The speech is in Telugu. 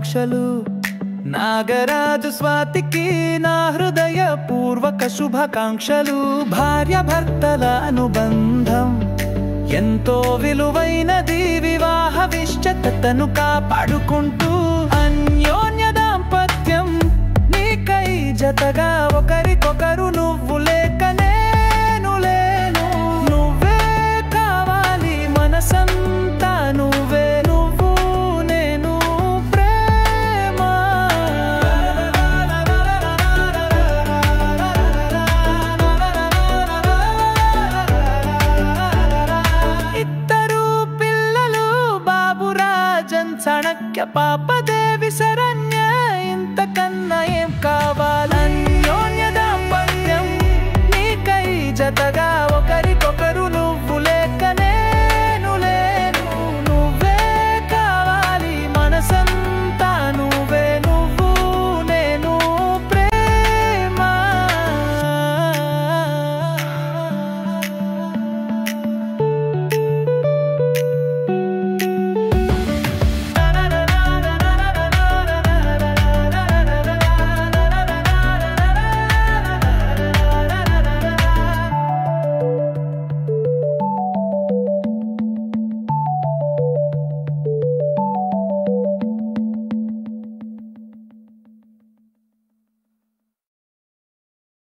శుభాకాంక్షలు నాగరాజు స్వాతికి నా హృదయ పూర్వక శుభాకాంక్షలు భార్యాభర్తల అనుబంధం ఎంతో విలువైనది వివాహ విశ్చతను కాపాడుకుంటూ అన్యోన్య దాంపత్యం నీకై జతగా ఒకరికొకరు నువ్వు లేక నేను లేను నువ్వే కావాలి మనసంతా నువ్వే నువ్వు నేను ప్రేమ ఇద్దరు పిల్లలు బాబురాజన్ చాణక్య పాప